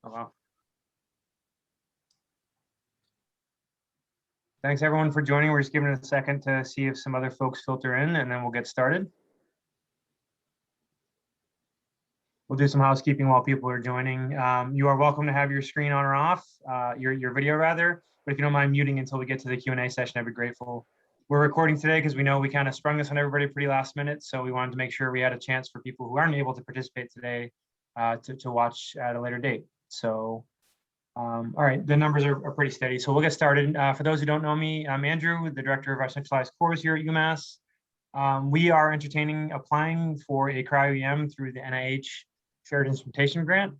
Oh, wow. Thanks everyone for joining. We're just giving it a second to see if some other folks filter in, and then we'll get started. We'll do some housekeeping while people are joining. You are welcome to have your screen on or off, your video rather, but if you don't mind muting until we get to the Q&A session, I'd be grateful. We're recording today because we know we kind of sprung this on everybody pretty last minute, so we wanted to make sure we had a chance for people who aren't able to participate today to watch at a later date. So, all right, the numbers are pretty steady, so we'll get started. For those who don't know me, I'm Andrew, the director of our centralized cores here at UMass. We are entertaining applying for a Cryo-EM through the NIH Shared Instrumentation Grant.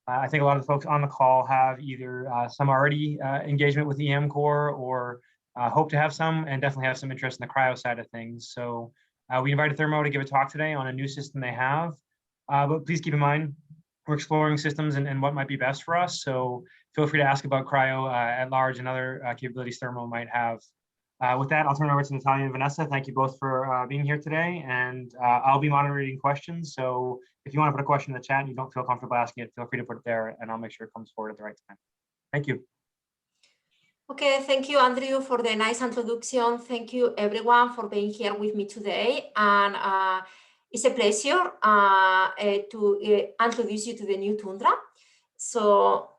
I think a lot of the folks on the call have either some already engagement with EM core or hope to have some, and definitely have some interest in the cryo side of things. So we invited Thermo to give a talk today on a new system they have. But please keep in mind, we're exploring systems and what might be best for us. So feel free to ask about cryo at large and other capabilities Thermo might have. With that, I'll turn it over to Natalia and Vanessa. Thank you both for being here today. And I'll be moderating questions. So if you want to put a question in the chat and you don't feel comfortable asking it, feel free to put it there and I'll make sure it comes forward at the right time. Thank you. Okay, thank you, Andrew, for the nice introduction. Thank you, everyone, for being here with me today. And it's a pleasure to introduce you to the new Tundra. So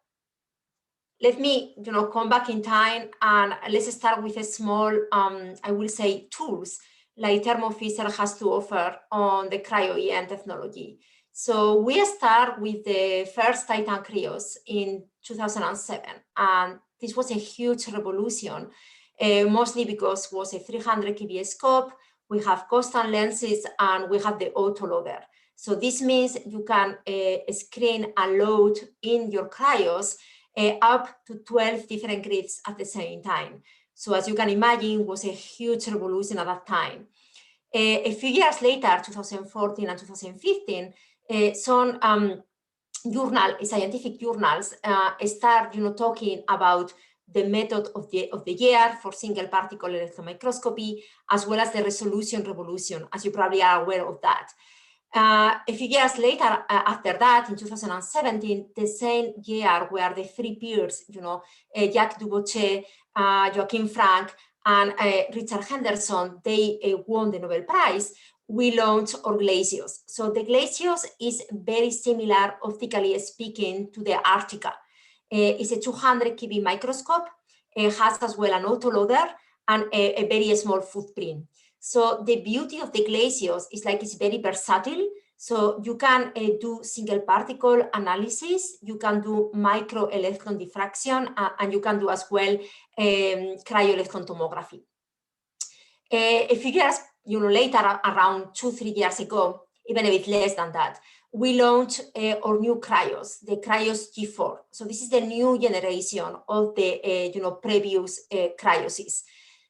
let me, come back in time and let's start with a small, I will say, tools like Thermo Fisher has to offer on the Cryo-EM technology. So we start with the first Titan Cryos in 2007, and this was a huge revolution, mostly because it was a 300 kV scope. We have constant lenses and we have the Autoloader. So this means you can screen a load in your cryos up to 12 different grids at the same time. So as you can imagine, it was a huge revolution at that time. A few years later, 2014 and 2015, some scientific journals start, talking about the method of the year for single particle electron microscopy, as well as the resolution revolution, as you probably are aware of that. A few years later, after that, in 2017, the same year where the three peers, Jacques Dubochet, Joachim Frank, and Richard Henderson, they won the Nobel Prize. We launched our Glaciers. So the Glaciers is very similar, optically speaking, to the Arctica. It's a 200 kV microscope. It has as well an autoloader and a very small footprint. So the beauty of the Glaciers is like it's very versatile. So you can do single particle analysis, you can do microelectron diffraction, and you can do as well cryo-electron tomography. A few years later, around 2-3 years ago, even a bit less than that, we launched our new cryos, the Cryos G4. So this is the new generation of the previous cryoses.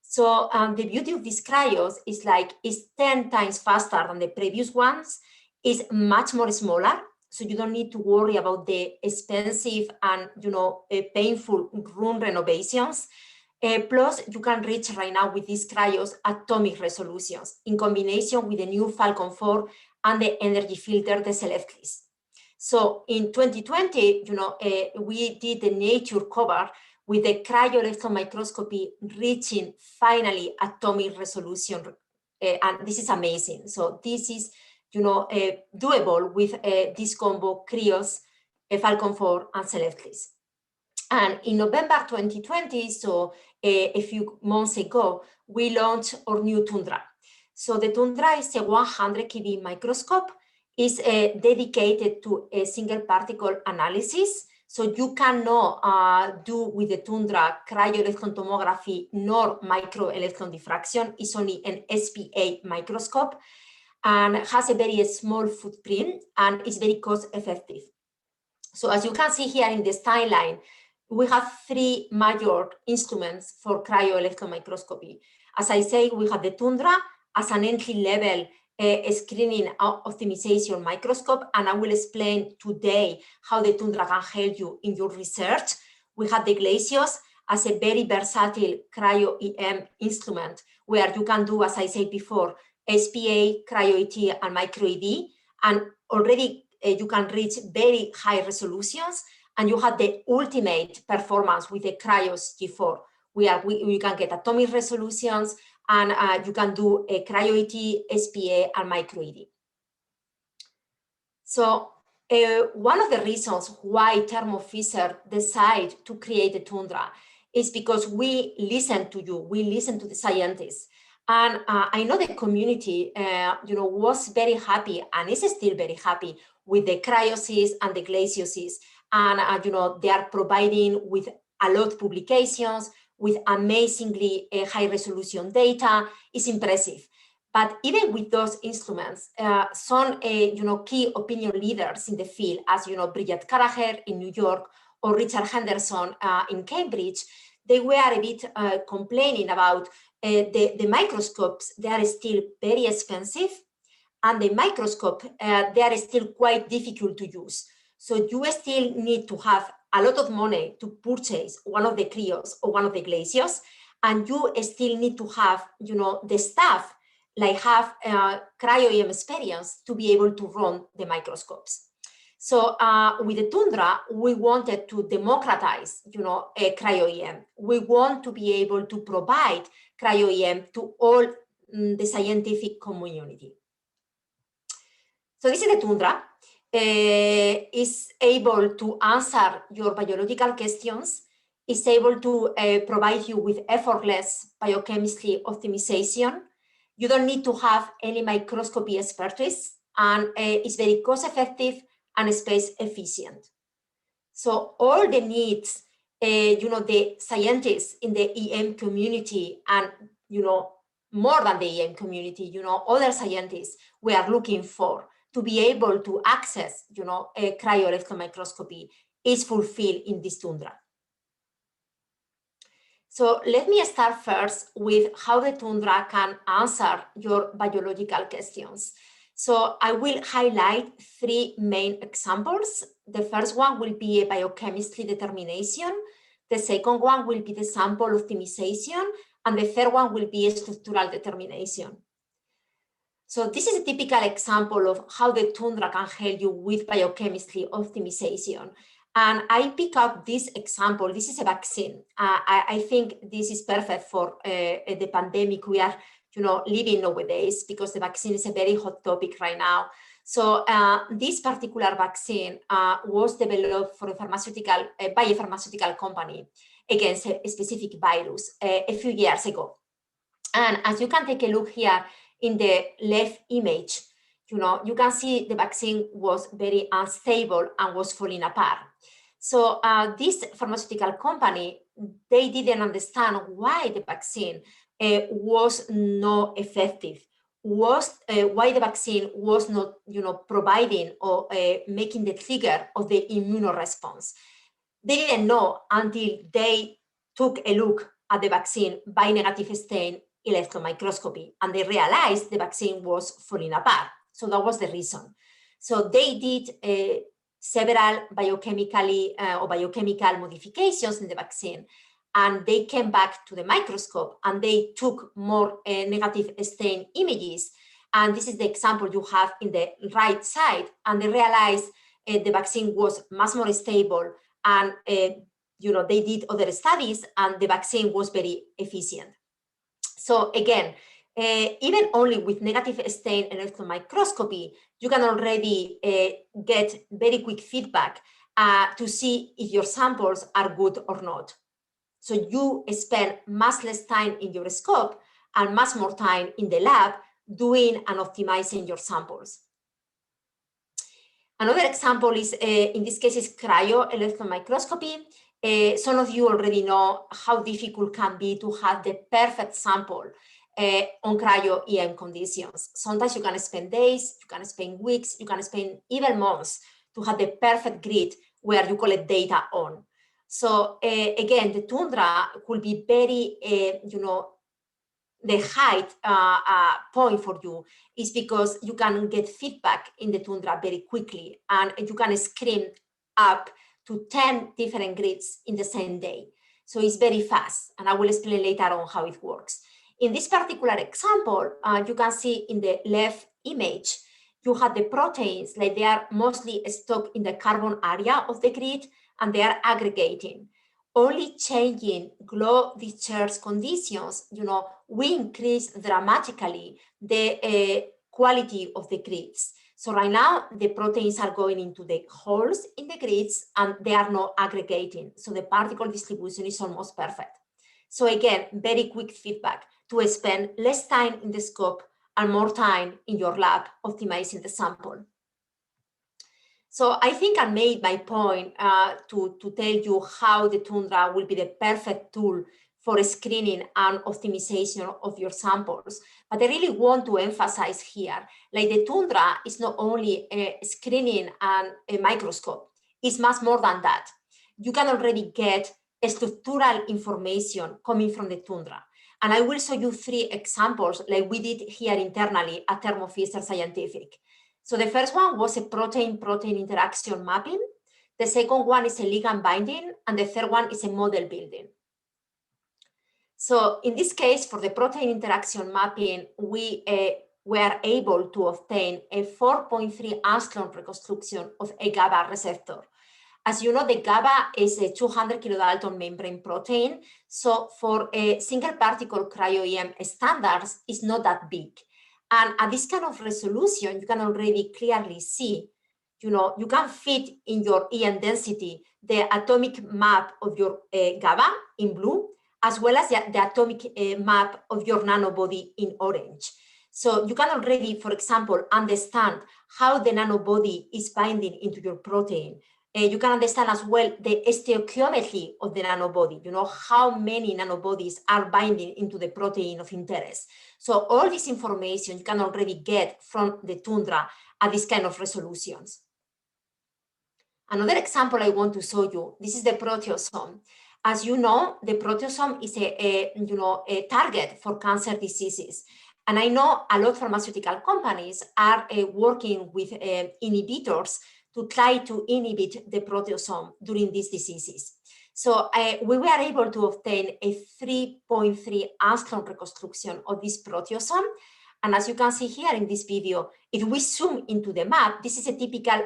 So the beauty of these cryos is like it's 10 times faster than the previous ones. It's much more smaller, so you don't need to worry about the expensive and painful room renovations. Plus, you can reach right now with these cryos atomic resolutions in combination with the new Falcon 4 and the energy filter, the Selectris. So in 2020, we did the Nature cover with the cryo-electron microscopy reaching finally atomic resolution, and this is amazing. So this is, doable with this combo Cryos, Falcon 4, and Selectris. And in November 2020, so a few months ago, we launched our new Tundra. So the Tundra is a 100 kV microscope. It's dedicated to a single particle analysis. So you cannot do with the Tundra cryo-electron tomography nor microelectron diffraction. It's only an SPA microscope and has a very small footprint and is very cost effective. So as you can see here in this timeline, we have 3 major instruments for cryo-electron microscopy. As I say, we have the Tundra as an entry-level screening optimization microscope, and I will explain today how the Tundra can help you in your research. We have the Glaciers as a very versatile Cryo-EM instrument where you can do, as I said before, SPA, Cryo-ET, and micro-EV, and already you can reach very high resolutions. and you have the ultimate performance with the Cryos G4, where you can get atomic resolutions, and you can do a Cryo-ET, SPA, and micro-ED. So one of the reasons why Thermo Fisher decided to create the Tundra is because we listen to you, we listen to the scientists. And I know the community, was very happy, and is still very happy with the Cryosys and the Glaciosys. And, they are providing with a lot of publications, with amazingly high resolution data. Is impressive. But even with those instruments, some key opinion leaders in the field, as Bridget Carraher in New York or Richard Henderson in Cambridge, they were a bit complaining about the microscopes. They are still very expensive, and the microscope, they are still quite difficult to use. So you still need to have a lot of money to purchase one of the Cryos or one of the Glaciers, and you still need to have, the staff like have Cryo-EM experience to be able to run the microscopes. So with the Tundra, we wanted to democratize, a Cryo-EM. We want to be able to provide Cryo-EM to all the scientific community. So this is the Tundra. Is able to answer your biological questions, is able to provide you with effortless biochemistry optimization. You don't need to have any microscopy expertise, and it's very cost effective and space efficient. So all the needs, the scientists in the EM community, and, more than the EM community, other scientists we are looking for to be able to access, a cryo-electron microscopy is fulfilled in this Tundra. So let me start first with how the Tundra can answer your biological questions. So I will highlight three main examples. The first one will be a biochemistry determination. The second one will be the sample optimization. And the third one will be a structural determination. So this is a typical example of how the Tundra can help you with biochemistry optimization. And I pick up this example. This is a vaccine. I think this is perfect for the pandemic we are living nowadays, because the vaccine is a very hot topic right now. So this particular vaccine was developed for by a pharmaceutical company against a specific virus a few years ago. And as you can take a look here, in the left image, you can see the vaccine was very unstable and was falling apart. So this pharmaceutical company, they didn't understand why the vaccine was not effective, why the vaccine was not, providing or making the trigger of the immunoresponse. They didn't know until they took a look at the vaccine by negative stain electron microscopy, and they realized the vaccine was falling apart. So that was the reason. So they did several biochemical modifications in the vaccine, and they came back to the microscope and they took more negative stain images. And this is the example you have in the right side, and they realized the vaccine was much more stable, and they did other studies, and the vaccine was very efficient. So again, even only with negative stain electron microscopy, you can already get very quick feedback to see if your samples are good or not. So you spend much less time in your scope and much more time in the lab doing and optimizing your samples. Another example is, in this case, is cryo-electron microscopy. Some of you already know how difficult it can be to have the perfect sample on cryo-EM conditions. Sometimes you can spend days, you can spend weeks, you can spend even months to have the perfect grid where you collect data on. So again, the Tundra could be very, the height point for you is because you can get feedback in the Tundra very quickly, and you can screen up to 10 different grids in the same day. So it's very fast, and I will explain later on how it works. In this particular example, you can see in the left image, you have the proteins, like they are mostly stuck in the carbon area of the grid, and they are aggregating. Only changing glow discharge conditions, we increase dramatically the quality of the grids. So right now, the proteins are going into the holes in the grids and they are not aggregating. So the particle distribution is almost perfect. So again, very quick feedback to spend less time in the scope and more time in your lab optimizing the sample. So I think I made my point to tell you how the Tundra will be the perfect tool for screening and optimization of your samples. But I really want to emphasize here, like the Tundra is not only a screening and a microscope, it's much more than that. You can already get structural information coming from the Tundra. And I will show you 3 examples like we did here internally at Thermo Fisher Scientific. So the first one was a protein-protein interaction mapping. The second one is a ligand binding, and the third one is a model building. So in this case, for the protein interaction mapping, we were able to obtain a 4.3 angstrom reconstruction of a GABA receptor. As you know, the GABA is a 200 kilodalton membrane protein. So for a single particle cryo-EM standards, it's not that big. And at this kind of resolution, you can already clearly see, you can fit in your EM density the atomic map of your GABA in blue, as well as the atomic map of your nanobody in orange. So you can already, for example, understand how the nanobody is binding into your protein. You can understand as well the stoichiometry of the nanobody, how many nanobodies are binding into the protein of interest. So all this information you can already get from the Tundra at this kind of resolutions. Another example I want to show you, this is the proteosome. As you know, the proteosome is a target for cancer diseases. And I know a lot of pharmaceutical companies are working with inhibitors to try to inhibit the proteosome during these diseases. So we were able to obtain a 3.3 angstrom reconstruction of this proteosome. And as you can see here in this video, if we zoom into the map, this is a typical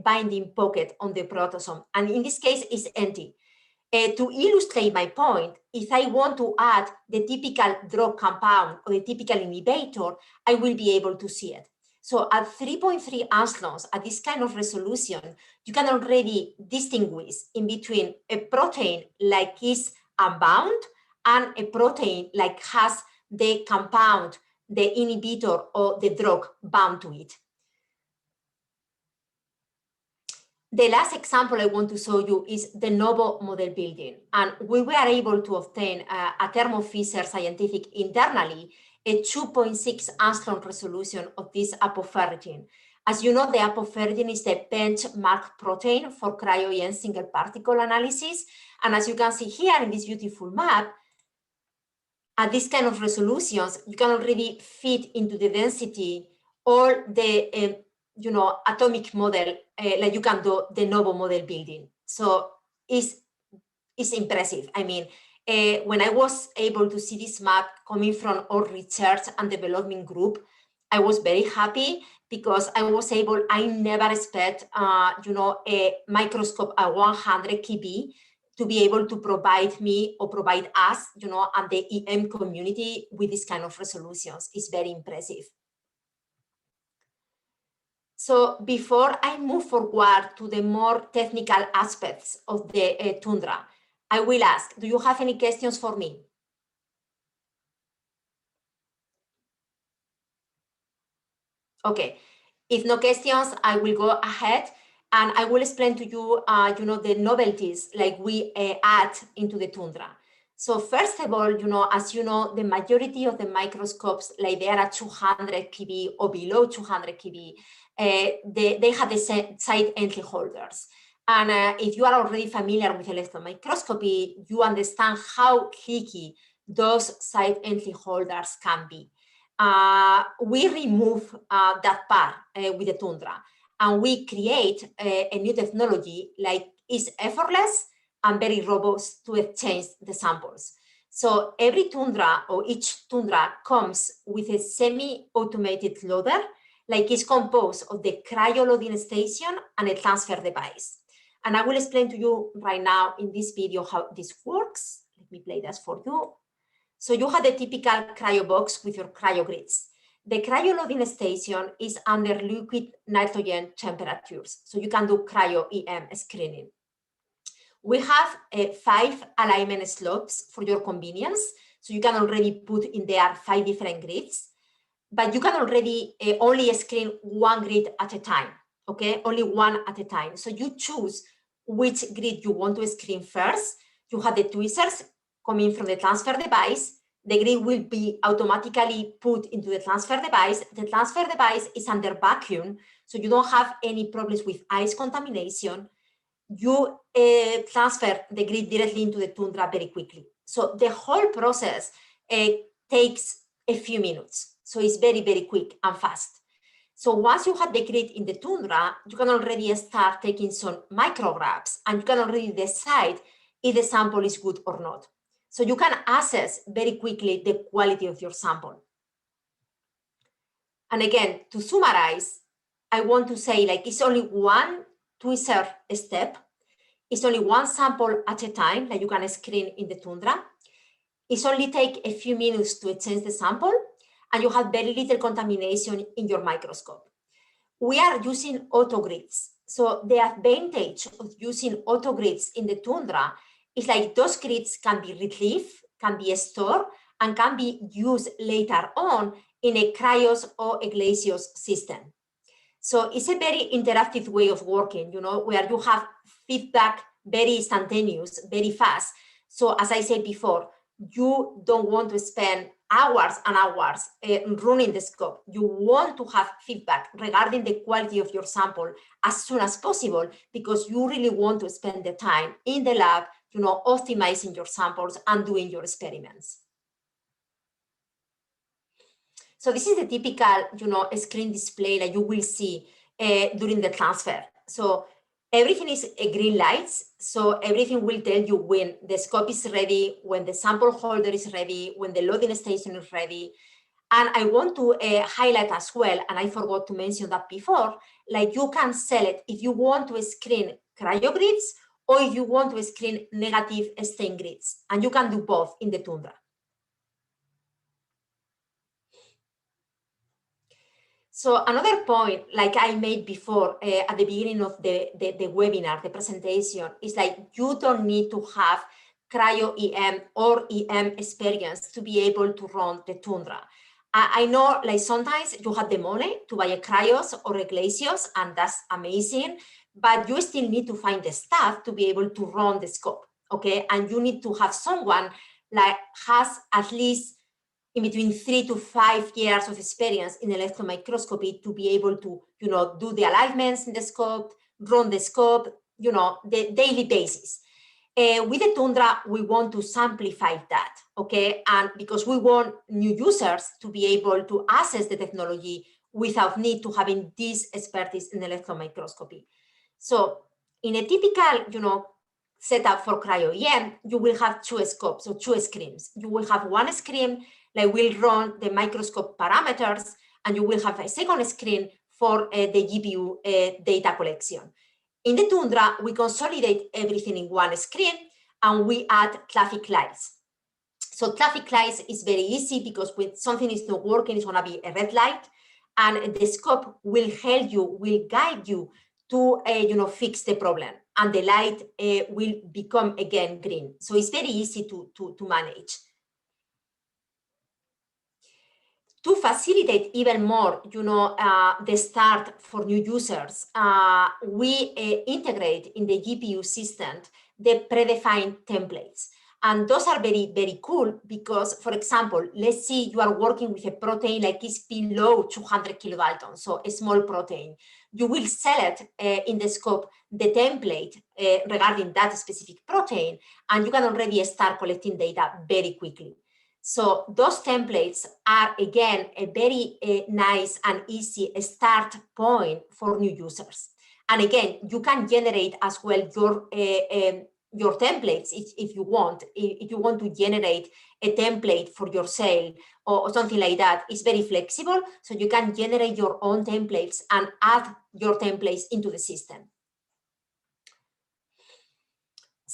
binding pocket on the proteosome. And in this case, it's empty. To illustrate my point, if I want to add the typical drug compound or the typical inhibitor, I will be able to see it. So at 3.3 angstroms, at this kind of resolution, you can already distinguish in between a protein like is unbound and a protein like has the compound, the inhibitor or the drug bound to it. The last example I want to show you is the novel model building. And we were able to obtain at Thermo Fisher Scientific internally a 2.6 angstrom resolution of this apoferritin. As you know, the apoferritin is the benchmark protein for cryo-EM single particle analysis. And as you can see here in this beautiful map, at this kind of resolutions, you can already fit into the density all the atomic model, like you can do the novel model building. So it's impressive. I mean, when I was able to see this map coming from our research and development group, I was very happy because I never expect, a microscope at 100 kb to be able to provide me or provide us, and the EM community with this kind of resolutions. It's very impressive. So before I move forward to the more technical aspects of the Tundra, I will ask, do you have any questions for me? Okay, if no questions, I will go ahead and I will explain to you, the novelties like we add into the Tundra. So first of all, as you know, the majority of the microscopes, like they are at 200 kb or below 200 kb, they have the side entry holders. And if you are already familiar with electron microscopy, you understand how tricky those side entry holders can be. We remove that part with the Tundra, and we create a new technology like is effortless and very robust to exchange the samples. So every Tundra or each Tundra comes with a semi-automated loader, like it's composed of the cryo loading station and a transfer device. And I will explain to you right now in this video how this works. Let me play this for you. So you have the typical cryo box with your cryo grids. The cryo loading station is under liquid nitrogen temperatures, so you can do Cryo-EM screening. We have 5 alignment slopes for your convenience, so you can already put in there 5 different grids, but you can already only screen 1 grid at a time, okay? Only 1 at a time. So you choose which grid you want to screen first. You have the tweezers coming from the transfer device. The grid will be automatically put into the transfer device. The transfer device is under vacuum, so you don't have any problems with ice contamination. You transfer the grid directly into the Tundra very quickly. So the whole process takes a few minutes. So it's very, very quick and fast. So once you have the grid in the Tundra, you can already start taking some micrographs, and you can already decide if the sample is good or not. So you can assess very quickly the quality of your sample. And again, to summarize, I want to say, like, it's only 1 tweezer step. It's only 1 sample at a time that you can screen in the Tundra. It's only take a few minutes to exchange the sample, and you have very little contamination in your microscope. We are using autogrids. So the advantage of using autogrids in the Tundra is like those grids can be retrieved, can be stored, and can be used later on in a cryos or a Glacier system. So it's a very interactive way of working, you know, where you have feedback very instantaneous, very fast. So as I said before, you don't want to spend hours and hours running the scope. You want to have feedback regarding the quality of your sample as soon as possible, because you really want to spend the time in the lab, you know, optimizing your samples and doing your experiments. So this is the typical, you know, screen display that you will see during the transfer. So everything is green lights. So everything will tell you when the scope is ready, when the sample holder is ready, when the loading station is ready. And I want to highlight as well, and I forgot to mention that before, like you can select if you want to screen cryo grids or if you want to screen negative stain grids. And you can do both in the Tundra. So another point, like I made before at the beginning of the webinar, the presentation, is like you don't need to have Cryo-EM or EM experience to be able to run the Tundra. I know like sometimes you have the money to buy a Cryos or a Glaciers, and that's amazing, but you still need to find the staff to be able to run the scope, okay? And you need to have someone like has at least in between 3 to 5 years of experience in electron microscopy to be able to, you know, do the alignments in the scope, run the scope, you know, the daily basis. With the Tundra, we want to simplify that, okay? And because we want new users to be able to access the technology without need to having this expertise in electron microscopy. So in a typical, you know, setup for Cryo-EM, you will have 2 scopes, so 2 screens. You will have 1 screen that will run the microscope parameters, and you will have a second screen for the GPU data collection. In the Tundra, we consolidate everything in 1 screen, and we add traffic lights. So traffic lights is very easy because when something is not working, it's going to be a red light, and the scope will help you, will guide you to you know, fix the problem, and the light will become again green. So it's very easy to manage. To facilitate even more, you know, the start for new users, we integrate in the GPU system the predefined templates. And those are very, very cool because, for example, let's say you are working with a protein like is below 200 kilodaltons, so a small protein. You will select in the scope the template regarding that specific protein, and you can already start collecting data very quickly. So those templates are, again, a very nice and easy start point for new users. And again, you can generate as well your templates if you want. If you want to generate a template for your sale or something like that, it's very flexible. So you can generate your own templates and add your templates into the system.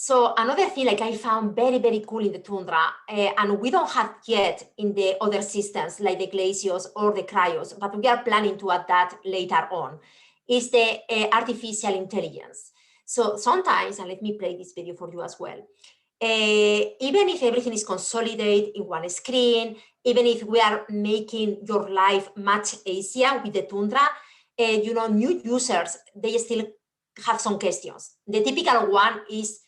So another thing like I found very, very cool in the Tundra, and we don't have yet in the other systems like the Glaciers or the Cryos, but we are planning to add that later on, is the artificial intelligence. So sometimes, and let me play this video for you as well, even if everything is consolidated in one screen, even if we are making your life much easier with the Tundra, new users, they still have some questions. The typical one is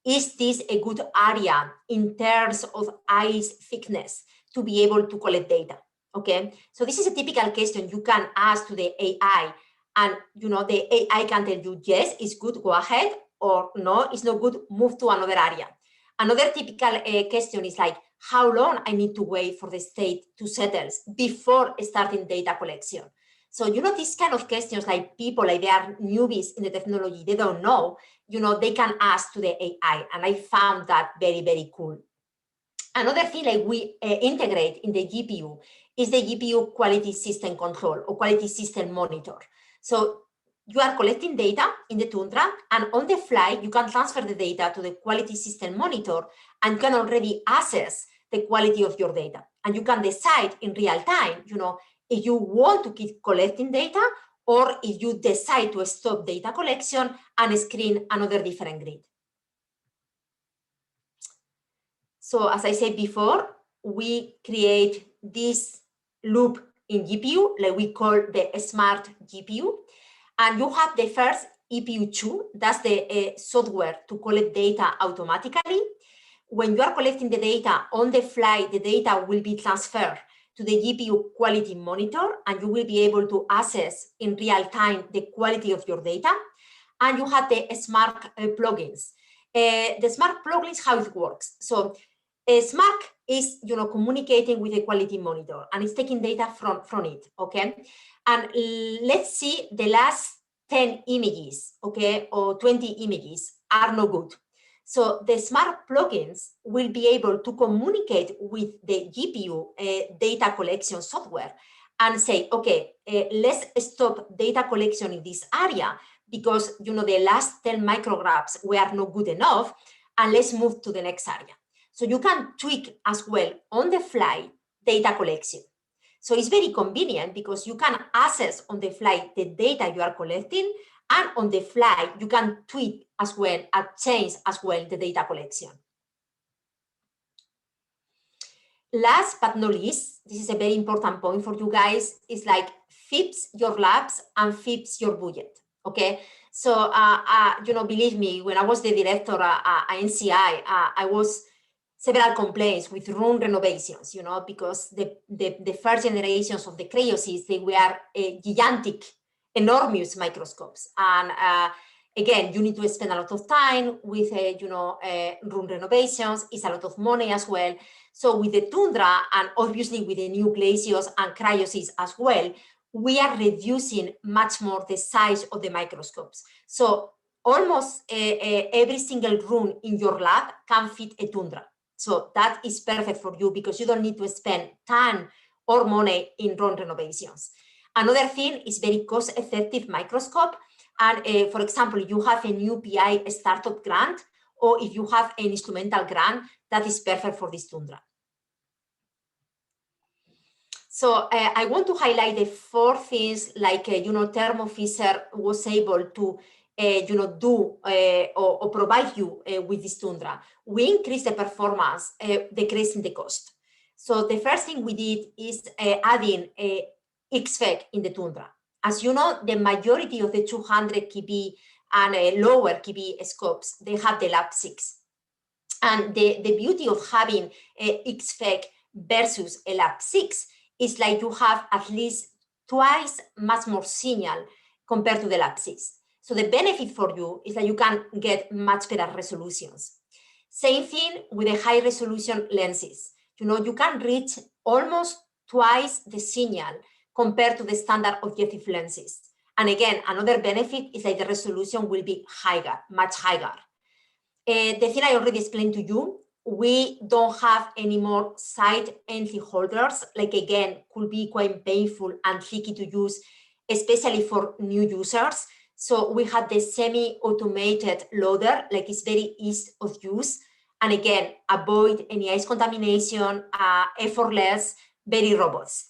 this a good area in terms of ice thickness to be able to collect data? Okay, so this is a typical question you can ask to the AI, and the AI can tell you, yes, it's good, go ahead, or no, it's not good, move to another area. Another typical question is like, how long I need to wait for the state to settle before starting data collection? So, these kind of questions, like people, like they are newbies in the technology, they don't know, they can ask to the AI. And I found that very, very cool. Another thing like we integrate in the GPU is the GPU quality system control or quality system monitor. So you are collecting data in the Tundra, and on the fly, you can transfer the data to the quality system monitor and can already assess the quality of your data. And you can decide in real time, if you want to keep collecting data or if you decide to stop data collection and screen another different grid. So as I said before, we create this loop in GPU, like we call the smart GPU. And you have the first EPU2, that's the software to collect data automatically. When you are collecting the data on the fly, the data will be transferred to the GPU quality monitor, and you will be able to assess in real time the quality of your data. And you have the smart plugins. The smart plugins, how it works. So Smart is communicating with the quality monitor, and it's taking data from it, okay? And let's see, the last 10 images, okay, or 20 images are no good. So the smart plugins will be able to communicate with the GPU data collection software and say, okay, let's stop data collection in this area because the last 10 micrographs were not good enough, and let's move to the next area. So you can tweak as well on the fly data collection. So it's very convenient because you can assess on the fly the data you are collecting, and on the fly you can tweak as well and change as well the data collection. Last but not least, this is a very important point for you guys, is like fix your labs and fix your budget, okay? So, believe me, when I was the director at NCI, I was several complaints with room renovations, because the first generations of the cryosys, they were gigantic, enormous microscopes. And again, you need to spend a lot of time with, room renovations. It's a lot of money as well. So with the Tundra, and obviously with the new Glaciers and cryosys as well, we are reducing much more the size of the microscopes. So almost every single room in your lab can fit a Tundra. So that is perfect for you because you don't need to spend time or money in room renovations. Another thing is very cost-effective microscope. And for example, you have a new PI startup grant, or if you have an instrumental grant, that is perfect for this Tundra. So I want to highlight the 4 things like, Thermo Fisher was able to do or provide you with this Tundra. We increase the performance, decreasing the cost. So the first thing we did is adding XFEC in the Tundra. As you know, the majority of the 200 kb and lower kb scopes, they have the lab 6. And the beauty of having XFEC versus a lab 6 is like you have at least twice much more signal compared to the lab 6. So the benefit for you is that you can get much better resolutions. Same thing with the high resolution lenses. You can reach almost twice the signal compared to the standard objective lenses. And again, another benefit is that the resolution will be higher, much higher. The thing I already explained to you, we don't have any more side entry holders, like again, could be quite painful and tricky to use, especially for new users. So we had the semi-automated loader, like it's very easy of use. And again, avoid any ice contamination, effortless, very robust.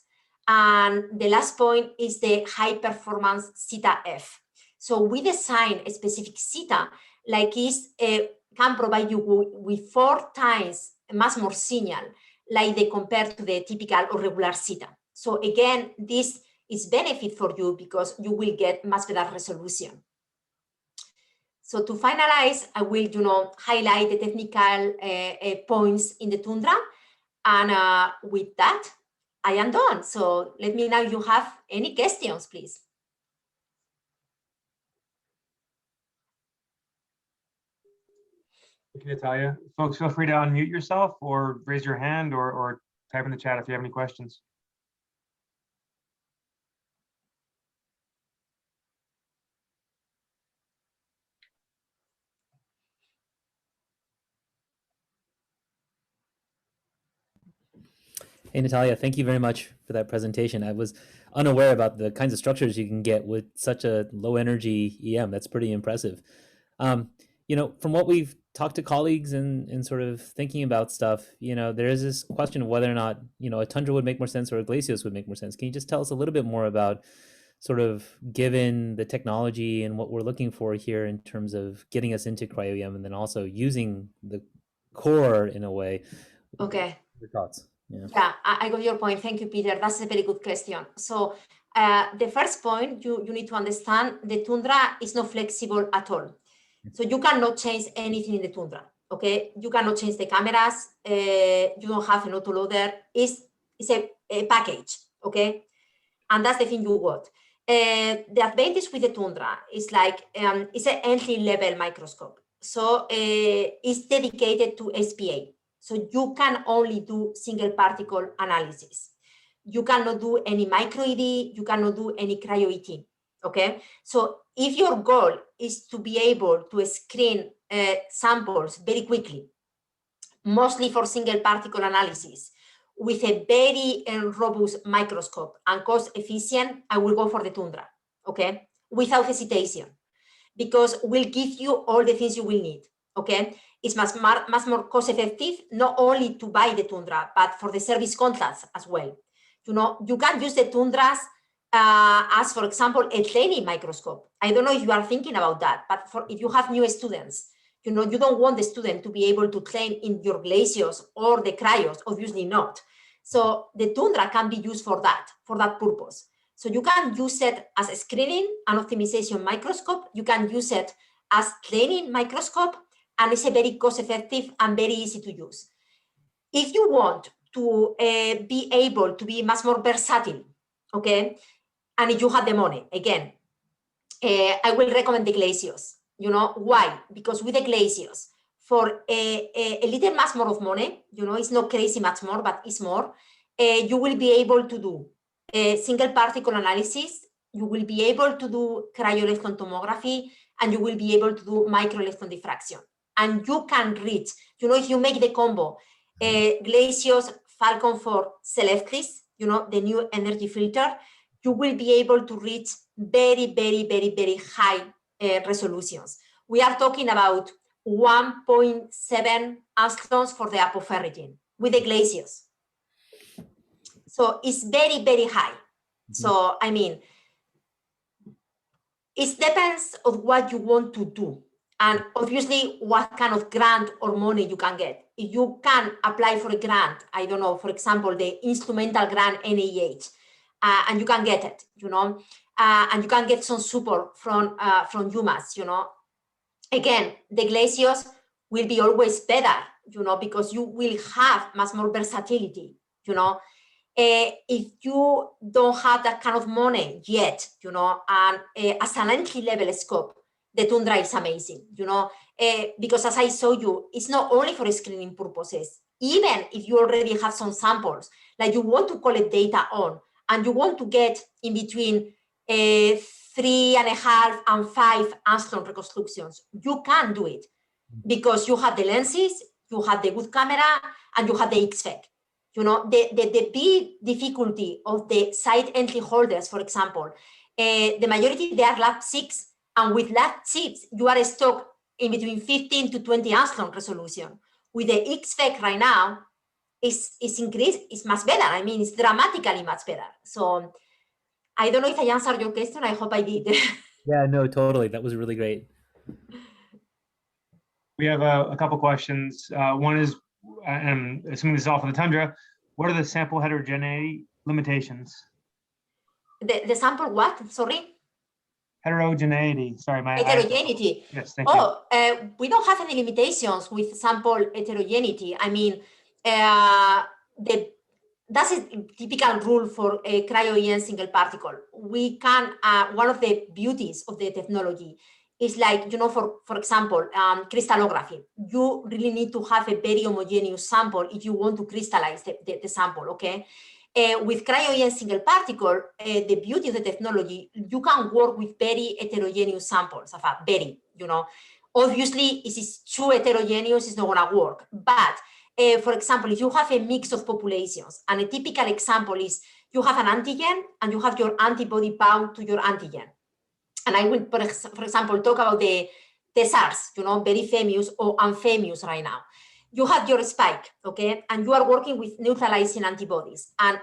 And the last point is the high performance Zeta F. So we design a specific Zeta, like can provide you with 4 times much more signal, like they compare to the typical or regular Zeta. So again, this is benefit for you because you will get much better resolution. So to finalize, I will, highlight the technical points in the Tundra, and with that, I am done. So let me know if you have any questions, please. Thank you, Natalia. Folks, feel free to unmute yourself or raise your hand or type in the chat if you have any questions. Hey, Natalia, thank you very much for that presentation. I was unaware about the kinds of structures you can get with such a low energy EM. That's pretty impressive. From what we've talked to colleagues and sort of thinking about stuff, there is this question of whether or not, a Tundra would make more sense or a Glacier would make more sense. Can you just tell us a little bit more about sort of given the technology and what we're looking for here in terms of getting us into Cryo-EM and then also using the core in a way? Okay. Your thoughts? Yeah, I got your point. Thank you, Peter. That's a very good question. So the first point you need to understand, the Tundra is not flexible at all. So you cannot change anything in the Tundra, okay? You cannot change the cameras. You don't have an autoloader. It's a package, okay? And that's the thing you got. The advantage with the Tundra is like, it's an entry-level microscope. So it's dedicated to SPA. So you can only do single particle analysis. You cannot do any micro-ED, you cannot do any cryo-ET, okay? So if your goal is to be able to screen samples very quickly, mostly for single particle analysis, with a very robust microscope and cost efficient, I will go for the Tundra, okay? Without hesitation, because we'll give you all the things you will need, okay? It's much more cost effective, not only to buy the Tundra, but for the service contracts as well. You can use the Tundras as, for example, a training microscope. I don't know if you are thinking about that, but if you have new students, you don't want the student to be able to train in your Glaciers or the Cryos, obviously not. So the Tundra can be used for that purpose. So you can use it as a screening and optimization microscope. You can use it as training microscope, and it's a very cost-effective and very easy to use. If you want to be able to be much more versatile, okay, and if you have the money, again, I will recommend the Glaciers. Why? Because with the Glaciers, for a little much more of money, it's not crazy much more, but it's more, you will be able to do single particle analysis, you will be able to do cryo-electron tomography, and you will be able to do microelectron diffraction. And you can reach, if you make the combo, Glacier's Falcon 4 Selectris, the new energy filter, you will be able to reach very, very, very, very high resolutions. We are talking about 1.7 angstroms for the apoferritin with the Glaciers. So it's very, very high. So, I mean, it depends on what you want to do. And obviously, what kind of grant or money you can get. If you can apply for a grant, I don't know, for example, the instrumental grant NIH, and you can get it, and you can get some support from UMass, Again, the Glaciers will be always better, because you will have much more versatility, If you don't have that kind of money yet, and as an entry-level scope, the Tundra is amazing, because as I showed you, it's not only for screening purposes. Even if you already have some samples, like you want to collect data on, and you want to get in between 3.5 and 5 angstrom reconstructions, you can do it because you have the lenses, you have the good camera, and you have the XFEC. The big difficulty of the site entry holders, for example, the majority, they are lab 6, And with lab chips, you are stuck in between 15 to 20 angstrom resolution. With the XFEC right now, it's increased, it's much better. I mean, it's dramatically much better. So I don't know if I answered your question. I hope I did. Yeah, no, totally. That was really great. We have a couple questions. One is, and assuming this is all for the Tundra, what are the sample heterogeneity limitations? The sample what? Sorry? Heterogeneity. Sorry, my Heterogeneity. Yes, thank you. We don't have any limitations with sample heterogeneity. I mean, that's a typical rule for a Cryo-EM single particle. We can, one of the beauties of the technology is like, you know, for example, crystallography. You really need to have a very homogeneous sample if you want to crystallize the sample, okay? With Cryo-EM single particle, the beauty of the technology, you can work with very heterogeneous samples, very, you know. Obviously, if it's too heterogeneous, it's not gonna work. But for example, if you have a mix of populations, and a typical example is you have an antigen and you have your antibody bound to your antigen. And I will, for example, talk about the SARS, you know, very famous or unfamous right now. You have your spike, okay, and you are working with neutralizing antibodies. And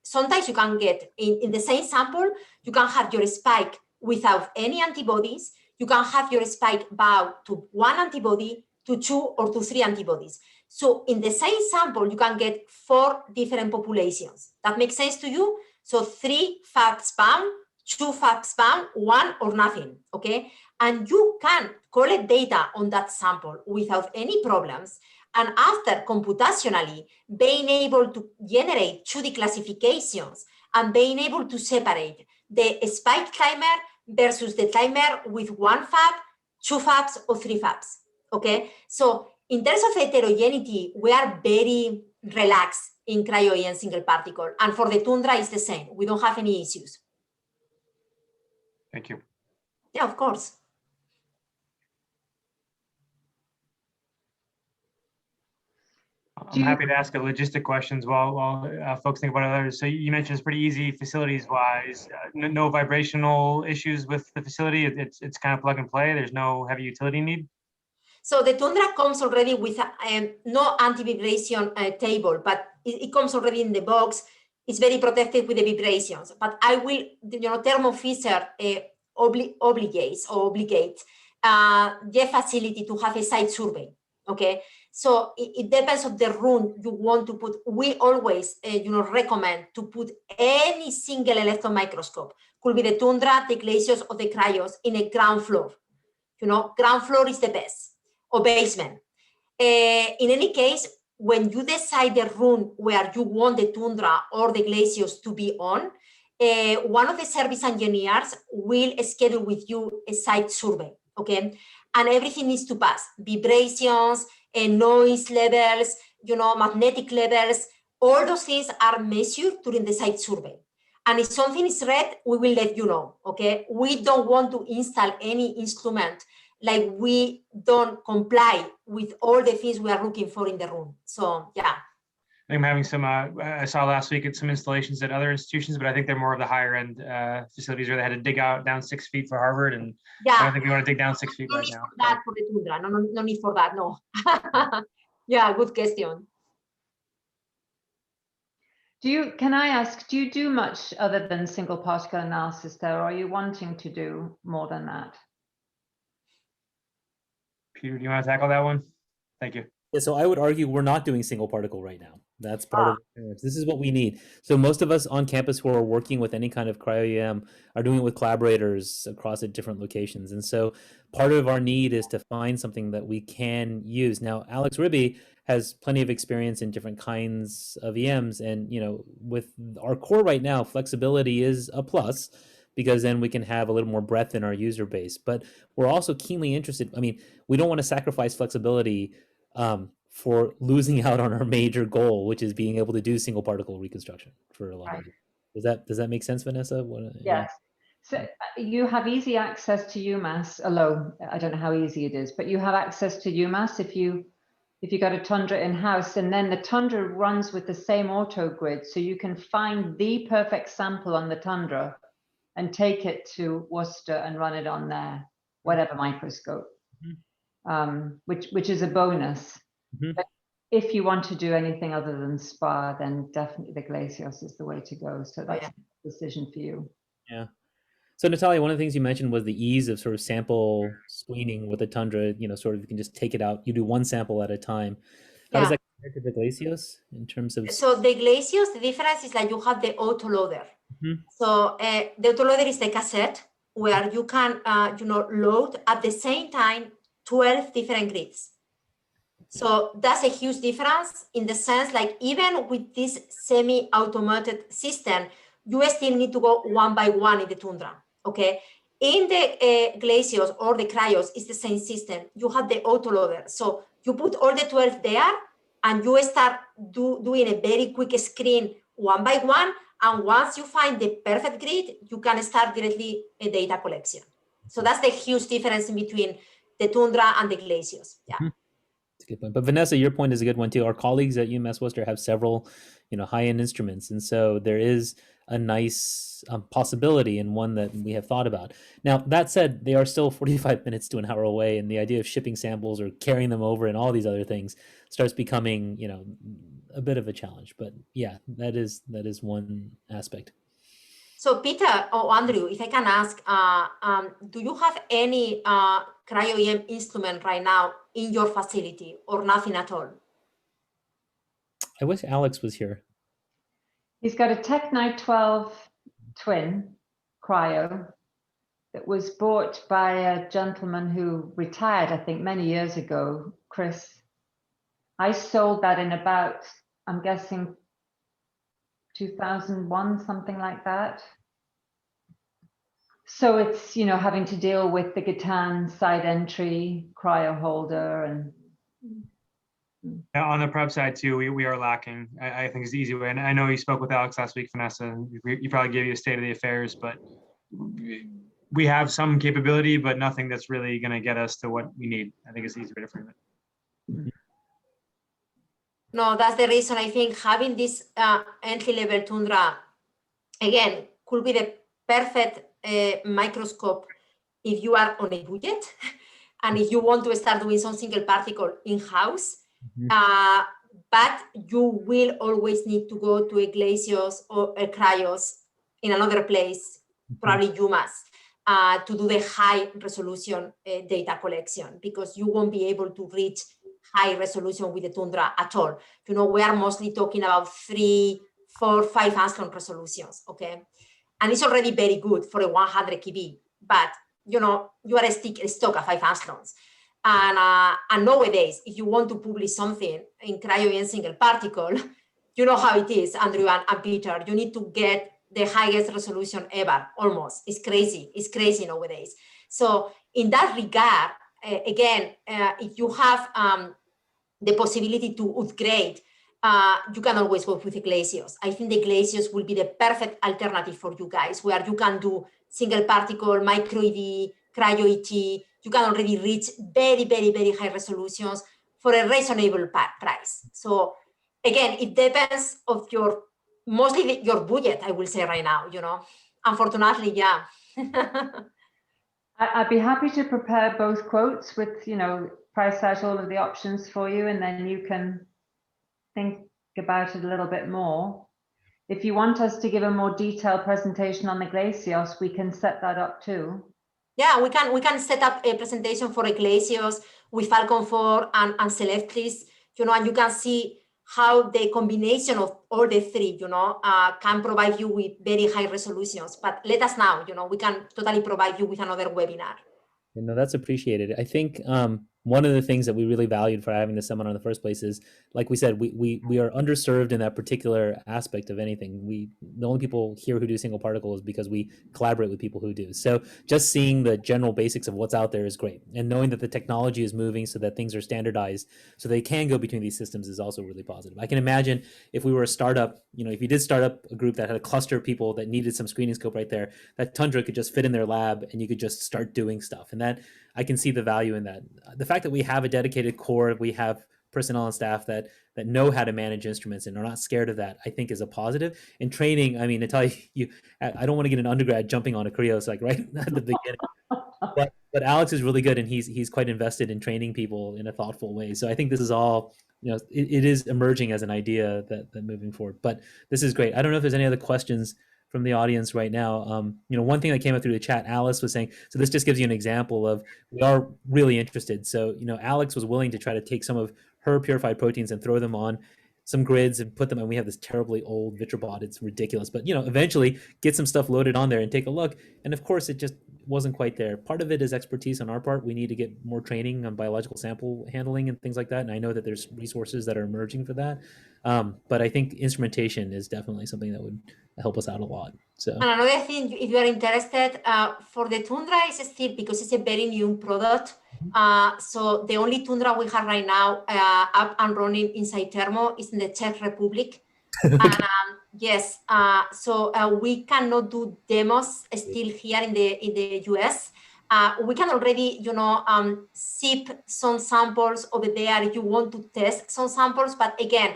sometimes you can get, in the same sample, you can have your spike without any antibodies. You can have your spike bound to one antibody, to 2 or to 3 antibodies. So in the same sample, you can get 4 different populations. That makes sense to you? So 3 Fabs bound, 2 Fabs bound, 1 or nothing, okay? And you can collect data on that sample without any problems. And after computationally being able to generate 2D classifications and being able to separate the spike timer versus the timer with 1 Fab, 2 Fabs, or 3 Fabs, okay? So in terms of heterogeneity, we are very relaxed in Cryo-EM single particle. And for the Tundra, it's the same. We don't have any issues. Thank you. Yeah, of course. I'm happy to ask a logistic questions while folks think about others. So you mentioned it's pretty easy facilities-wise. No vibrational issues with the facility. It's kind of plug and play. There's no heavy utility need. So the Tundra comes already with no anti-vibration table, but it comes already in the box. It's very protected with the vibrations. But I will, you know, Thermo Fisher obligate the facility to have a site survey. Okay, so it depends on the room you want to put. We always, you know, recommend to put any single electron microscope. Could be the Tundra, the Glaciers, or the Cryos in a ground floor. You know, ground floor is the best, or basement. In any case, when you decide the room where you want the Tundra or the Glaciers to be on, one of the service engineers will schedule with you a site survey, okay? And everything needs to pass, vibrations, noise levels, you know, magnetic levels, all those things are measured during the site survey. And if something is red, we will let you know, okay? We don't want to install any instrument like we don't comply with all the things we are looking for in the room. So, yeah. I think I'm having some, I saw last week at some installations at other institutions, but I think they're more of the higher end facilities where they had to dig down 6 feet for Harvard. And yeah, I don't think we want to dig down 6 feet right now. That for the Tundra. No need for that, no. Yeah, good question. Can I ask, do you do much other than single particle analysis there, or are you wanting to do more than that? Peter, do you want to tackle that one? Thank you. Yeah, so I would argue we're not doing single particle right now. That's part of this is what we need. So most of us on campus who are working with any kind of cryo-EM are doing it with collaborators across at different locations. And so part of our need is to find something that we can use. Now, Alex Ribby has plenty of experience in different kinds of EMs. And, you know, with our core right now, flexibility is a plus because then we can have a little more breadth in our user base. But we're also keenly interested. I mean, we don't want to sacrifice flexibility for losing out on our major goal, which is being able to do single particle reconstruction for a lot of it. Does that make sense, Vanessa? Yes. So you have easy access to UMass, although I don't know how easy it is, but you have access to UMass if you got a Tundra in-house, and then the Tundra runs with the same auto grid, so you can find the perfect sample on the Tundra and take it to Worcester and run it on their whatever microscope, which is a bonus. But if you want to do anything other than SPA, then definitely the Glacios is the way to go. So that's a decision for you. Yeah. So Natalia, one of the things you mentioned was the ease of sort of sample screening with the Tundra, sort of you can just take it out. You do one sample at a time. How does that compare to the Glacios in terms of? So the Glacios, the difference is that you have the Autoloader. So the Autoloader is the cassette where you can, load at the same time 12 different grids. So that's a huge difference in the sense, like even with this semi-automated system, you still need to go one by one in the Tundra, okay? In the Glacios or the Cryos, it's the same system. You have the Autoloader. So you put all the 12 there and you start doing a very quick screen one by one. And once you find the perfect grid, you can start directly a data collection. So that's the huge difference in between the Tundra and the Glacios, yeah. That's a good point. But Vanessa, your point is a good one too. Our colleagues at UMass Worcester have several, high-end instruments, and so there is a nice possibility and one that we have thought about. Now, that said, they are still 45 minutes to an hour away, and the idea of shipping samples or carrying them over and all these other things starts becoming, a bit of a challenge. But yeah, that is one aspect. So Peter or Andrew, if I can ask, do you have any Cryo-EM instrument right now in your facility or nothing at all? I wish Alex was here. He's got a Tech 12 twin cryo that was bought by a gentleman who retired, I think, many years ago, Chris. I sold that in about, I'm guessing, 2001, something like that. So it's, having to deal with the Gatan side entry, cryo holder, and on the prep side too, we are lacking. I think it's the easy way. And I know you spoke with Alex last week, Vanessa, and he probably gave you a state of the affairs, but we have some capability, but nothing that's really going to get us to what we need. I think it's the easy way to frame it. No, that's the reason I think having this entry-level Tundra, again, could be the perfect microscope if you are on a budget and if you want to start doing some single particle in-house. But you will always need to go to a Glacios or a Cryos in another place, probably UMass, to do the high resolution data collection, because you won't be able to reach high resolution with the Tundra at all. We are mostly talking about 3, 4, 5 angstrom resolutions, okay? And it's already very good for a 100 kb, but you are stuck at 5 angstroms. And nowadays, if you want to publish something in CryoEM single particle, you know how it is, Andrew and Peter. You need to get the highest resolution ever, almost. It's crazy nowadays. So in that regard, again, if you have the possibility to upgrade, you can always go with the Glacios. I think the Glacios will be the perfect alternative for you guys, where you can do single particle, micro-ED, cryo-ET. You can already reach very, very, very high resolutions for a reasonable price. So again, it depends of mostly your budget, I will say right now, Unfortunately, yeah. I'd be happy to prepare both quotes with, price out all of the options for you, and then you can think about it a little bit more. If you want us to give a more detailed presentation on the Glacios, we can set that up too. Yeah, we can set up a presentation for a Glacios with Falcon 4 and Selectris, and you can see how the combination of all the three, can provide you with very high resolutions. But let us know, we can totally provide you with another webinar. That's appreciated. I think one of the things that we really valued for having this seminar in the first place is, like we said, we are underserved in that particular aspect of anything. The only people here who do single particle is because we collaborate with people who do. So just seeing the general basics of what's out there is great. And knowing that the technology is moving so that things are standardized so they can go between these systems is also really positive. I can imagine if we were a startup, if you did start up a group that had a cluster of people that needed some screening scope right there, that Tundra could just fit in their lab and you could just start doing stuff. And that I can see the value in that. The fact that we have a dedicated core, we have personnel and staff that know how to manage instruments and are not scared of that, I think is a positive. In training, I mean, Natalia, I don't want to get an undergrad jumping on a Cryo like right at the beginning. But Alex is really good, and he's quite invested in training people in a thoughtful way. So I think this is all, it is emerging as an idea that moving forward. But this is great. I don't know if there's any other questions from the audience right now. One thing that came up through the chat, Alice was saying, so this just gives you an example of, we are really interested. So, Alex was willing to try to take some of her purified proteins and throw them on some grids and put them, and we have this terribly old Vitrobot. It's ridiculous, but eventually get some stuff loaded on there and take a look. And of course, it just wasn't quite there. Part of it is expertise on our part. We need to get more training on biological sample handling and things like that. And I know that there's resources that are emerging for that. But I think instrumentation is definitely something that would help us out a lot. So, and another thing, if you are interested, for the Tundra is still, because it's a very new product. So the only Tundra we have right now up and running inside Thermo is in the Czech Republic. And yes, so we cannot do demos still here in the US. We can already, ship some samples over there if you want to test some samples. But again,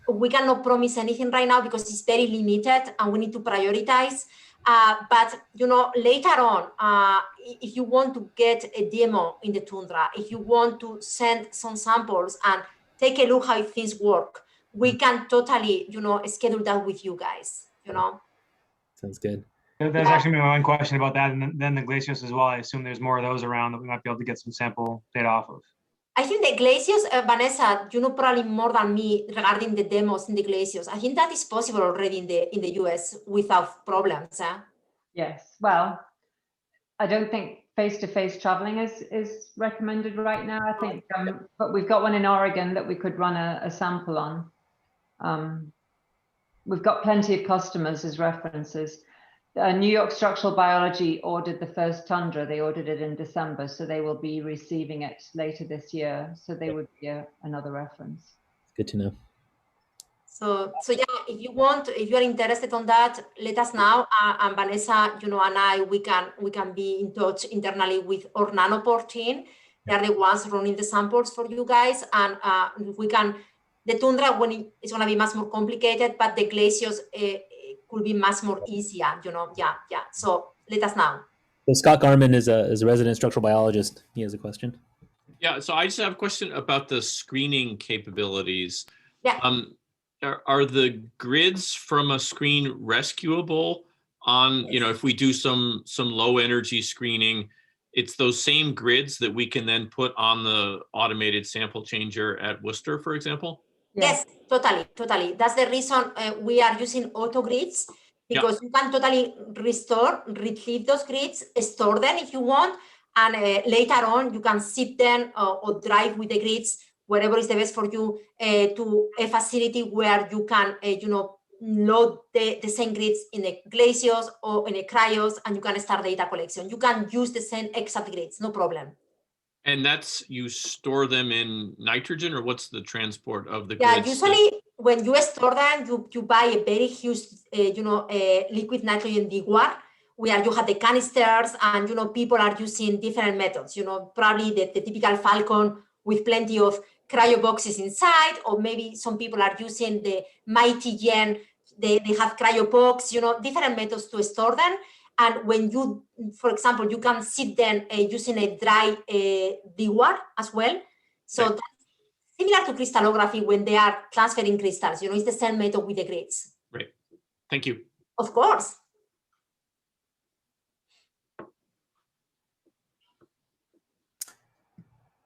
we cannot promise anything right now because it's very limited and we need to prioritize. But later on, if you want to get a demo in the Tundra, if you want to send some samples and take a look how things work, we can totally, schedule that with you guys, Sounds good. There's actually been one question about that, and then the Glaciers as well. I assume there's more of those around that we might be able to get some sample data off of. I think the Glaciers, Vanessa, you know probably more than me regarding the demos in the Glaciers. I think that is possible already in the US without problems. Yes, well, I don't think face-to-face traveling is recommended right now. I think, but we've got one in Oregon that we could run a sample on. We've got plenty of customers as references. New York Structural Biology ordered the first Tundra. They ordered it in December, so they will be receiving it later this year. So they would be another reference. Good to know. So yeah, if you are interested on that, let us know. And Vanessa, and I, we can be in touch internally with our Nanoporting. They are the ones running the samples for you guys, and we can. The Tundra, when it's going to be much more complicated, but the Glaciers could be much more easier. Yeah. So let us know. So Scott Garman is a resident structural biologist. He has a question. Yeah. So I just have a question about the screening capabilities. Yeah. Are the grids from a screen rescuable on, if we do some low energy screening, it's those same grids that we can then put on the automated sample changer at Worcester, for example? Yes, totally. That's the reason we are using auto grids, because you can totally retrieve those grids, store them if you want, and later on you can ship them or drive with the grids wherever is the best for you to a facility where you can, load the same grids in the Glaciers or in a Cryos, and you can start data collection. You can use the same exact grids, no problem. And you store them in nitrogen, or what's the transport of the grids? grids? Yeah, usually when you store them, you buy a very huge, liquid nitrogen dewar, where you have the canisters, and people are using different methods. Probably the typical Falcon with plenty of cryo boxes inside, or maybe some people are using the Mighty Gen. They have cryo box. Different methods to store them. And when you, for example, you can ship them using a dry dewar as well. So that's similar to crystallography when they are transferring crystals. It's the same method with the grids. Right. Thank you. Of course.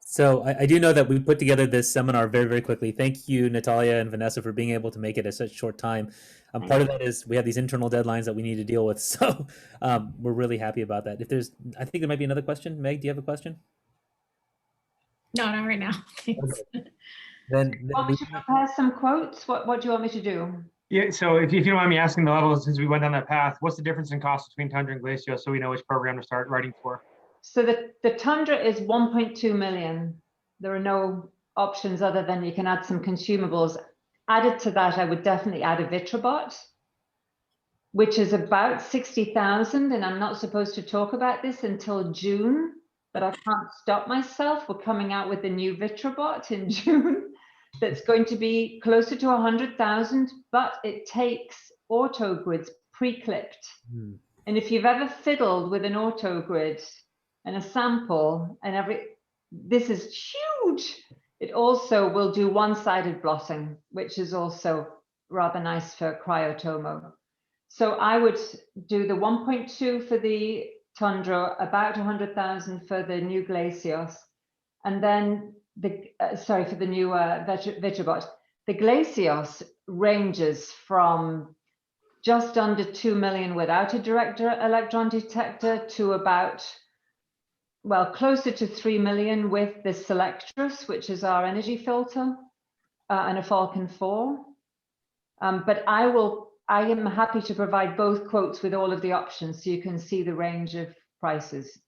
So I do know that we put together this seminar very, very quickly. Thank you, Natalia and Vanessa, for being able to make it at such a short time. Part of that is we have these internal deadlines that we need to deal with. So we're really happy about that. I think there might be another question. Meg, do you have a question? No, not right now. Thanks. Then should I prepare some quotes? What do you want me to do? Yeah, so if you don't mind me asking the level, since we went down that path, what's the difference in cost between Tundra and Glacier, so we know which program to start writing for? So the Tundra is 1.2 million. There are no options other than you can add some consumables. Added to that, I would definitely add a Vitrobot, which is about 60,000. And I'm not supposed to talk about this until June, but I can't stop myself. We're coming out with the new Vitrobot in June. that's going to be closer to 100,000, but it takes auto grids pre-clipped. And if you've ever fiddled with an auto grid and a sample and this is huge. It also will do one-sided blotting, which is also rather nice for Cryo-Tomo. So I would do the 1.2 for the Tundra, about 100,000 for the new Glacier, and then for the new Vitrobot. The Glacier ranges from just under 2 million without a direct electron detector to about, well, closer to 3 million with the Selectress, which is our energy filter, and a Falcon 4. But I am happy to provide both quotes with all of the options so you can see the range of prices.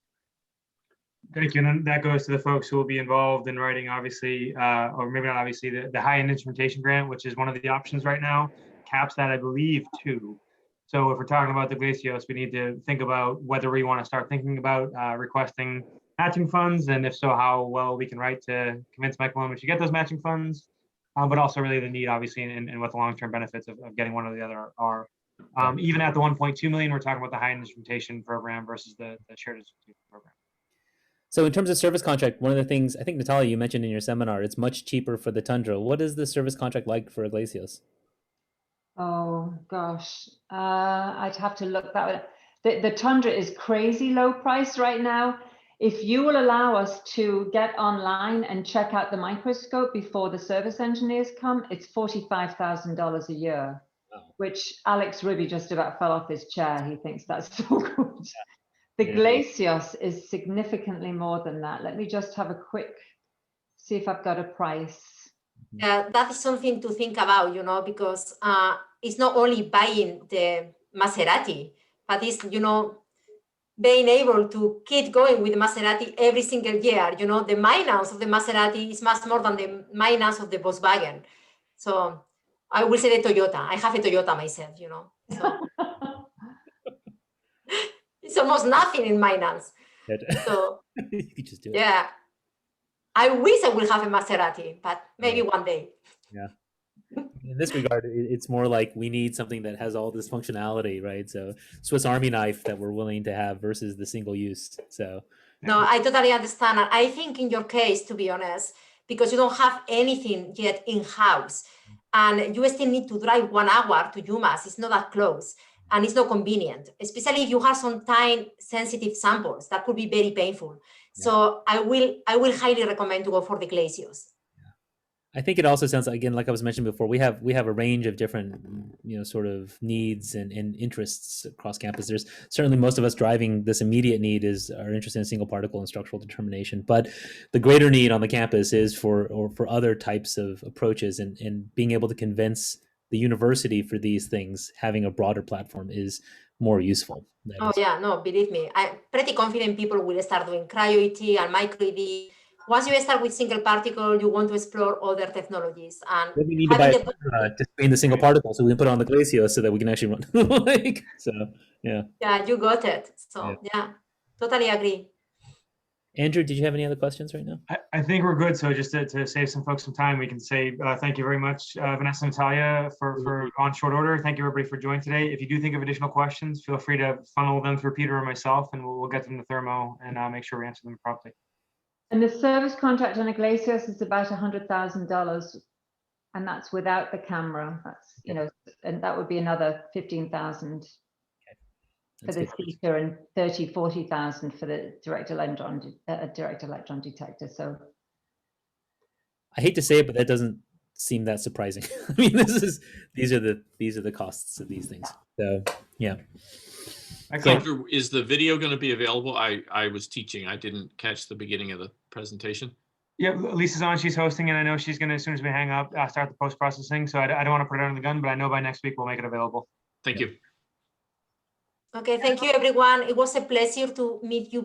Thank you. And then that goes to the folks who will be involved in writing, obviously, or maybe not obviously, the high-end instrumentation grant, which is one of the options right now, caps that, I believe, 2. So if we're talking about the Glacios, we need to think about whether we want to start thinking about requesting matching funds, and if so, how well we can write to convince Mike Malone we should get those matching funds, but also really the need, obviously, and what the long-term benefits of getting one or the other are. Even at the 1.2 million, we're talking about the high-end instrumentation program versus the shared instrumentation program. So in terms of service contract, one of the things, I think, Natalia, you mentioned in your seminar, it's much cheaper for the Tundra. What is the service contract like for a Glacios? Oh, gosh. I'd have to look that up. The Tundra is crazy low price right now. If you will allow us to get online and check out the microscope before the service engineers come, it's $45,000 a year, which Alex Ribby just about fell off his chair. He thinks that's so good. The Glacios is significantly more than that. Let me just have a quick, see if I've got a price. Yeah, that is something to think about, because it's not only buying the Maserati, but it's, being able to keep going with the Maserati every single year. The maintenance of the Maserati is much more than the maintenance of the Volkswagen. So I will say the Toyota. I have a Toyota myself, So it's almost nothing in maintenance. So You just do it. yeah, I wish I will have a Maserati, but maybe one day. Yeah. In this regard, it's more like we need something that has all this functionality, right? So Swiss Army knife that we're willing to have versus the single use. So no, I totally understand. And I think in your case, to be honest, because you don't have anything yet in-house and you still need to drive 1 hour to UMass, it's not that close and it's not convenient, especially if you have some time-sensitive samples that could be very painful. Yeah. So I will highly recommend to go for the Glacios. I think it also sounds, again, like I was mentioning before, we have a range of different, sort of needs and interests across campus. There's certainly most of us driving this immediate need are interested in single particle and structural determination, but the greater need on the campus is for other types of approaches, and being able to convince the university for these things, having a broader platform is more useful. Yeah, no, believe me, I'm pretty confident people will start doing Cryo-ET and micro-ED. Once you start with single particle, you want to explore other technologies. And we need to buy to screen the single particle so we can put it on the Glacier so that we can actually run. Yeah, you got it. So yeah, totally agree. Andrew, did you have any other questions right now? I think we're good. So just to save some folks some time, we can say thank you very much, Vanessa and Natalia, for on short order. Thank you, everybody, for joining today. If you do think of additional questions, feel free to funnel them through Peter or myself, and we'll get them to Thermo and make sure we answer them properly. And the service contract on a Glacios is about $100,000, and that's without the camera. That's and that would be another 15,000 for the seeker and 40,000 for the direct electron detector. So I hate to say it, but that doesn't seem that surprising. I mean, these are the costs of these things. So yeah. Andrew, is the video going to be available? I was teaching. I didn't catch the beginning of the presentation. Yeah, Lisa's on. She's hosting, and I know she's going to, as soon as we hang up, start the post-processing. So I don't want to put it under the gun, but I know by next week we'll make it available. Thank you. Okay, thank you, everyone. It was a pleasure to meet you.